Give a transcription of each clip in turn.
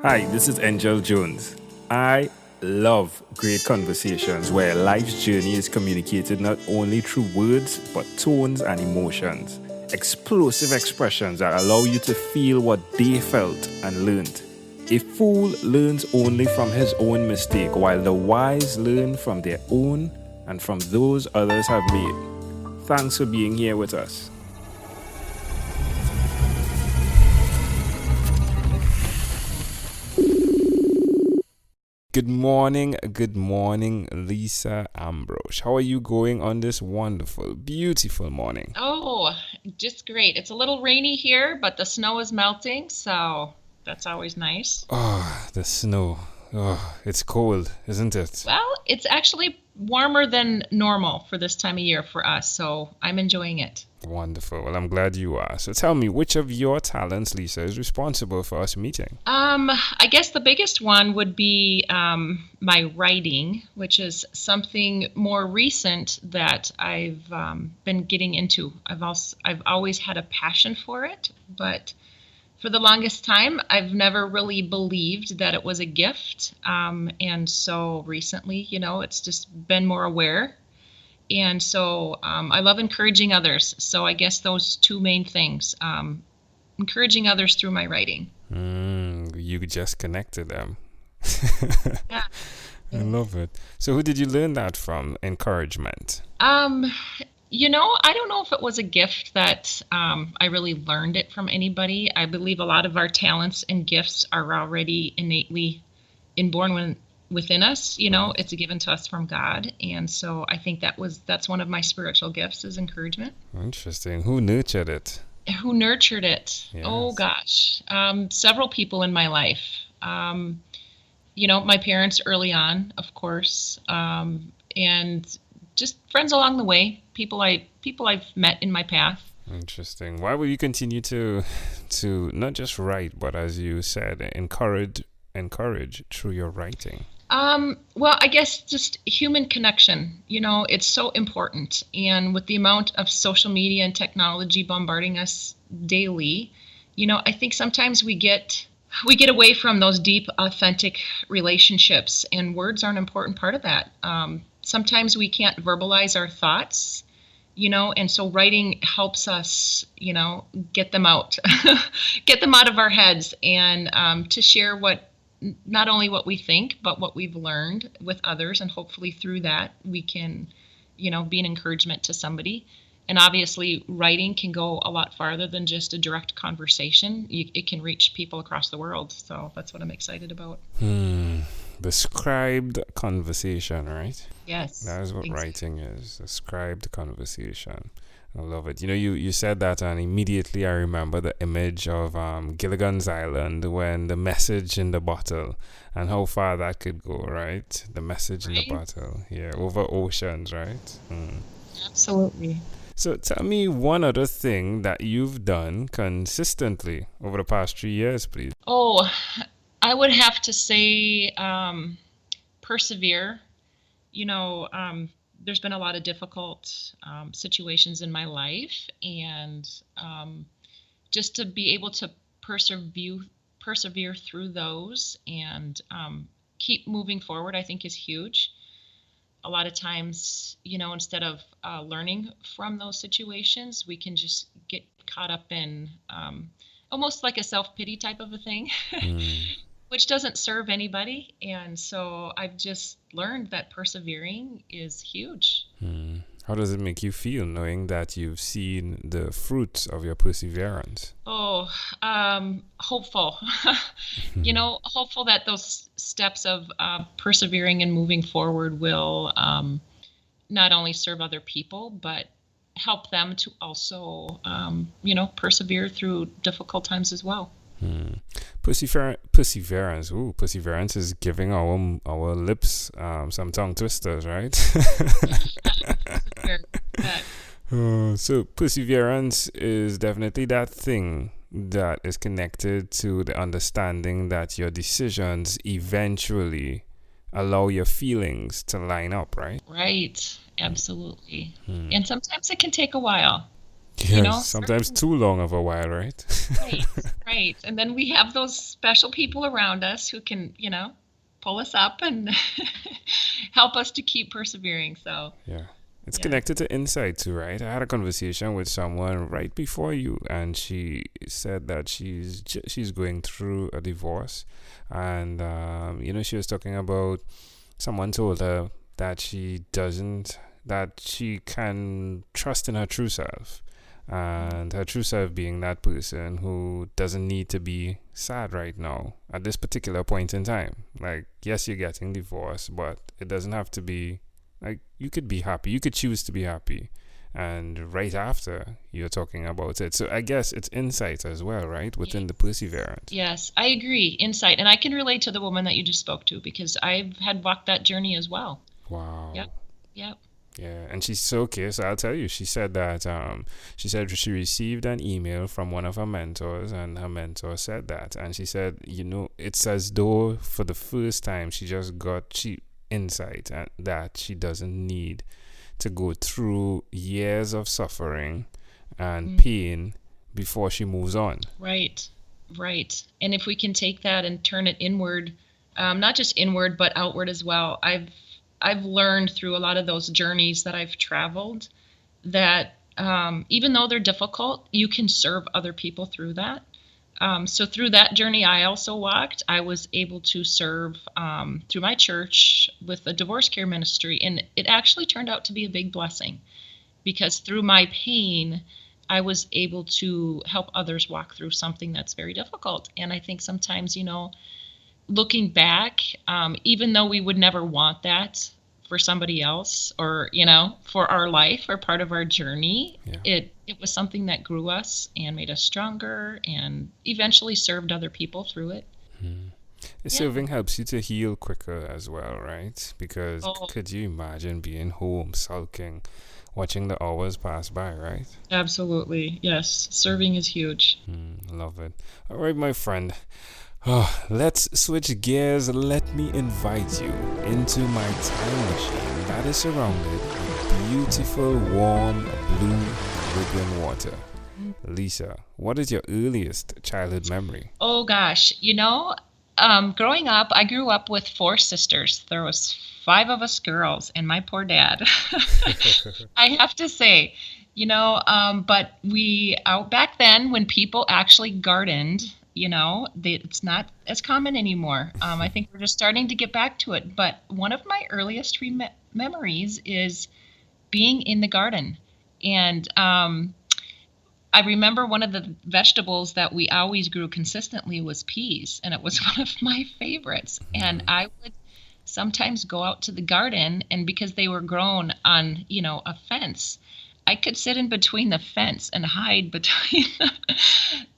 Hi, this is Angel Jones. I love great conversations where life's journey is communicated not only through words, but tones and emotions. Explosive expressions that allow you to feel what they felt and learned. A fool learns only from his own mistake, while the wise learn from their own and from those others have made. Thanks for being here with us. Good morning, Lisa Ambrosch. How are you going on this wonderful, beautiful morning? Oh, just great. It's a little rainy here, but the snow is melting, so that's always nice. Oh, the snow. Oh, it's cold, isn't it? Well, it's actually warmer than normal for this time of year for us, so I'm enjoying it. Wonderful. Well, I'm glad you are. So tell me, which of your talents, Lisa, is responsible for us meeting? I guess the biggest one would be my writing, which is something more recent that I've been getting into. I've always had a passion for it, but for the longest time, I've never really believed that it was a gift. And so recently, it's just been more aware. And so I love encouraging others. So I guess those two main things, encouraging others through my writing. You just connected them. Yeah. I love it. So who did you learn that from? Encouragement. I don't know if it was a gift that I really learned it from anybody. I believe a lot of our talents and gifts are already innately inborn within us. It's given to us from God. And so I think that's one of my spiritual gifts is encouragement. Interesting. Who nurtured it? Who nurtured it? Yes. Oh, gosh. Several people in my life. My parents early on, of course, and just friends along the way, people I've met in my path. Interesting. Why will you continue to not just write, but as you said, encourage through your writing? Well, I guess just human connection, it's so important. And with the amount of social media and technology bombarding us daily, I think sometimes we get away from those deep, authentic relationships, and words are an important part of that. Sometimes we can't verbalize our thoughts, and so writing helps us, get them out, get them out of our heads, and to share not only what we think, but what we've learned with others. And hopefully through that, we can, be an encouragement to somebody. And obviously, writing can go a lot farther than just a direct conversation. It can reach people across the world. So that's what I'm excited about. The scribed conversation, right? Yes. That is what exactly. writing is, a scribed conversation. I love it. You said that, and immediately I remember the image of Gilligan's Island when the message in the bottle and how far that could go, right? The message in the bottle, yeah, over oceans, right? Absolutely. So tell me one other thing that you've done consistently over the past 3 years, please. Oh, I would have to say persevere. There's been a lot of difficult situations in my life, and just to be able to persevere through those and keep moving forward, I think is huge. A lot of times, instead of learning from those situations, we can just get caught up in almost like a self-pity type of a thing. Which doesn't serve anybody. And so I've just learned that persevering is huge. How does it make you feel knowing that you've seen the fruits of your perseverance? Oh, hopeful. Hopeful that those steps of persevering and moving forward will not only serve other people, but help them to also, persevere through difficult times as well. Perseverance. Ooh, perseverance is giving our lips some tongue twisters, right? So perseverance is definitely that thing that is connected to the understanding that your decisions eventually allow your feelings to line up, right? Right. Absolutely. And sometimes it can take a while. Yes, sometimes too long of a while, right? Right, right. And then we have those special people around us who can, pull us up and help us to keep persevering. So, Yeah. It's yeah. connected to insight too, right? I had a conversation with someone right before you, and she said that she's going through a divorce, and she was talking about someone told her that she can trust in her true self, and her true self being that person who doesn't need to be sad right now at this particular point in time. Like, yes, you're getting divorced, but it doesn't have to be. Like, you could be happy, you could choose to be happy, and right after you're talking about it. So I guess it's insight as well, right, within the perseverance. Yes, I agree. Insight. And I can relate to the woman that you just spoke to because I've had walked that journey as well. Wow. Yep. Yep. Yeah, and she's so okay. So I'll tell you, she said that she said she received an email from one of her mentors, and her mentor said that, and she said, it's as though for the first time she just got insight and that she doesn't need to go through years of suffering and pain before she moves on. Right. And if we can take that and turn it inward, not just inward but outward as well. I've learned through a lot of those journeys that I've traveled that even though they're difficult, you can serve other people through that. So through that journey I also walked, I was able to serve through my church with a divorce care ministry. And it actually turned out to be a big blessing because through my pain, I was able to help others walk through something that's very difficult. And I think sometimes, looking back, even though we would never want that for somebody else or, for our life or part of our journey, it was something that grew us and made us stronger and eventually served other people through it. Serving helps you to heal quicker as well, right? Because could you imagine being home, sulking, watching the hours pass by, right? Absolutely. Yes. Serving is huge. Love it. All right, my friend. Let's switch gears. Let me invite you into my time machine that is surrounded with beautiful, warm, blue Caribbean water. Lisa, what is your earliest childhood memory? Oh, gosh. Growing up, I grew up with 4 sisters. There was 5 of us girls and my poor dad. I have to say, but we out back then when people actually gardened, it's not as common anymore. I think we're just starting to get back to it. But one of my earliest memories is being in the garden. And I remember one of the vegetables that we always grew consistently was peas. And it was one of my favorites. And I would sometimes go out to the garden. And because they were grown on, a fence, I could sit in between the fence and hide between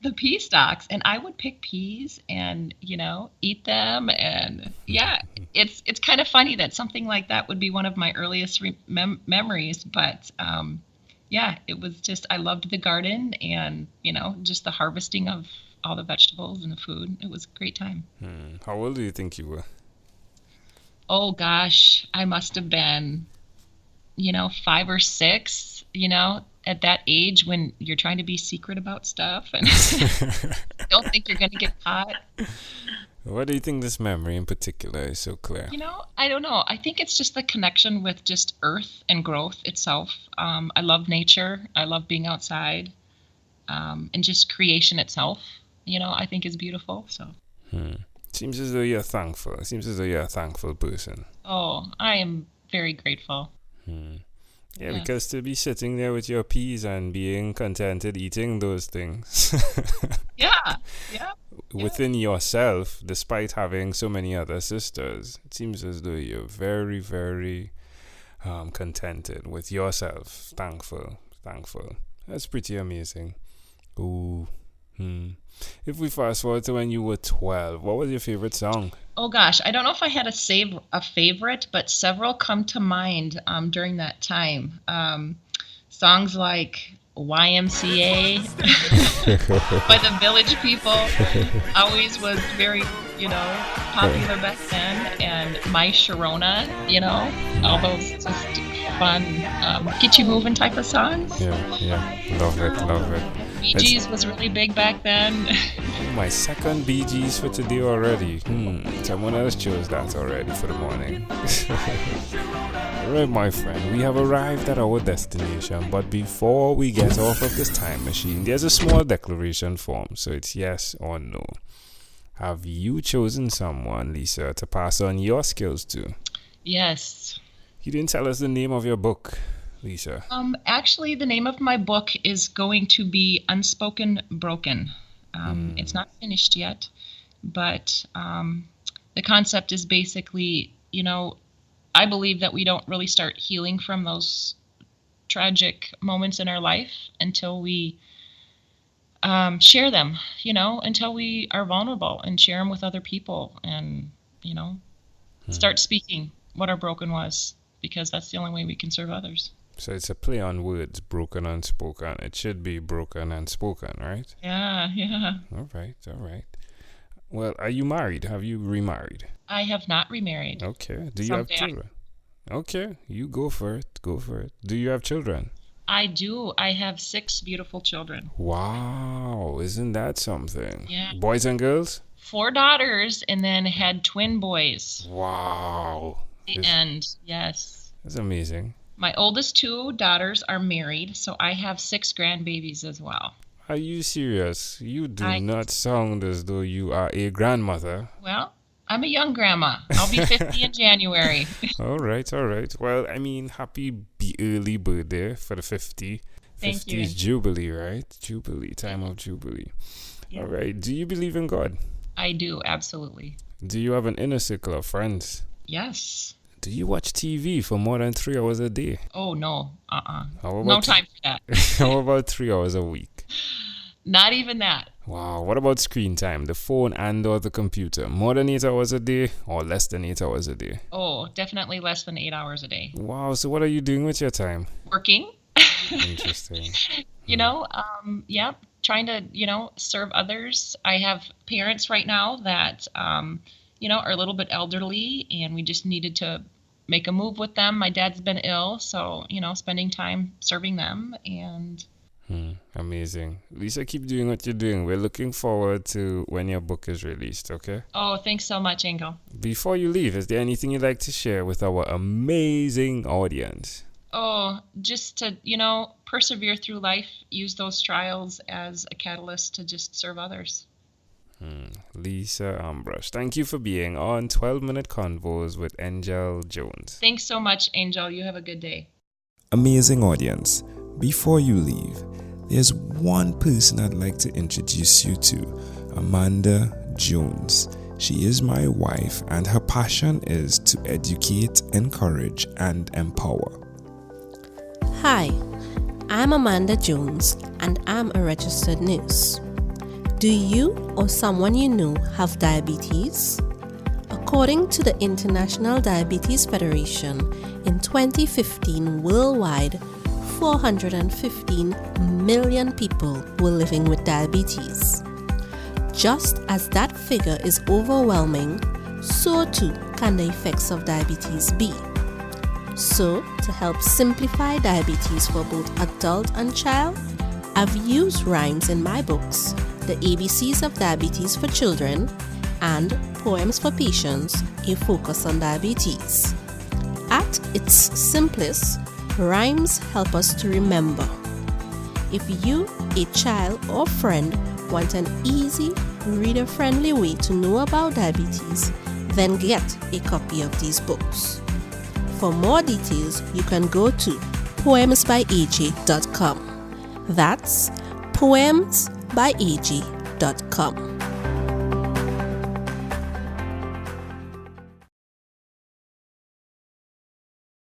the pea stalks, and I would pick peas and, eat them. And it's kind of funny that something like that would be one of my earliest memories. But it was just, I loved the garden and, just the harvesting of all the vegetables and the food. It was a great time. How old do you think you were? Oh, gosh, I must have been 5 or 6, at that age when you're trying to be secret about stuff and don't think you're going to get caught. Why do you think this memory in particular is so clear? I don't know. I think it's just the connection with just earth and growth itself. I love nature. I love being outside. And just creation itself, I think is beautiful. So. Seems as though you're thankful. It seems as though you're a thankful person. Oh, I am very grateful. Yeah, because to be sitting there with your peas and being contented eating those things. Within yourself, despite having so many other sisters, it seems as though you're very, very contented with yourself. Thankful. That's pretty amazing. Ooh. If we fast forward to when you were 12, what was your favorite song? Oh gosh, I don't know if I had a favorite, but several come to mind during that time. Songs like YMCA by the Village People always was very, popular back then, and My Sharona, all those just fun, get you moving type of songs. Yeah. Love it. Bee Gees was really big back then. My second Bee Gees for today already. Someone else chose that already for the morning. Alright, my friend, we have arrived at our destination, but before we get off of this time machine, there's a small declaration form, so it's yes or no. Have you chosen someone, Lisa, to pass on your skills to? Yes. You didn't tell us the name of your book, Lisa. Actually, the name of my book is going to be Unspoken Broken. It's not finished yet, but the concept is basically, I believe that we don't really start healing from those tragic moments in our life until we share them, until we are vulnerable and share them with other people and, start speaking what our broken was, because that's the only way we can serve others. So it's a play on words, broken, unspoken. It should be broken and spoken, right? Yeah. All right. Well, are you married? Have you remarried? I have not remarried. Okay. Do you have children? Okay, you go for it. Do you have children? I do. I have 6 beautiful children. Wow, isn't that something? Yeah. Boys and girls? 4 daughters and then had twin boys. Wow. The end, yes. That's amazing. My oldest 2 daughters are married, so I have 6 grandbabies as well. Are you serious? You do not sound as though you are a grandmother. Well, I'm a young grandma. I'll be 50 in January. All right. Well, happy early birthday for the 50. Thank 50 you. is Jubilee, right? Time of Jubilee. Yeah. All right. Do you believe in God? I do, absolutely. Do you have an inner circle of friends? Yes. Do you watch TV for more than 3 hours a day? Oh, no. No time for that. How about 3 hours a week? Not even that. Wow. What about screen time? The phone and or the computer? More than 8 hours a day or less than 8 hours a day? Oh, definitely less than 8 hours a day. Wow. So what are you doing with your time? Working. Interesting. Trying to, serve others. I have parents right now that, are a little bit elderly, and we just needed to make a move with them. My dad's been ill, so, spending time serving them. And amazing. Lisa, keep doing what you're doing. We're looking forward to when your book is released, okay? Oh, thanks so much, Angel. Before you leave, is there anything you'd like to share with our amazing audience? Oh, just to, persevere through life, use those trials as a catalyst to just serve others. Lisa Ambrosch, thank you for being on 12-Minute Convos with Angel Jones. Thanks so much, Angel. You have a good day. Amazing audience. Before you leave, there's one person I'd like to introduce you to, Amanda Jones. She is my wife, and her passion is to educate, encourage, and empower. Hi, I'm Amanda Jones, and I'm a registered nurse. Do you or someone you know have diabetes? According to the International Diabetes Federation, in 2015 worldwide, 415 million people were living with diabetes. Just as that figure is overwhelming, so too can the effects of diabetes be. So, to help simplify diabetes for both adult and child, I've used rhymes in my books, The ABCs of Diabetes for Children and Poems for Patients, A Focus on Diabetes. At its simplest, rhymes help us to remember. If you, a child or friend, want an easy, reader-friendly way to know about diabetes, then get a copy of these books. For more details, you can go to poemsbyaj.com. That's poemsbyaj.com.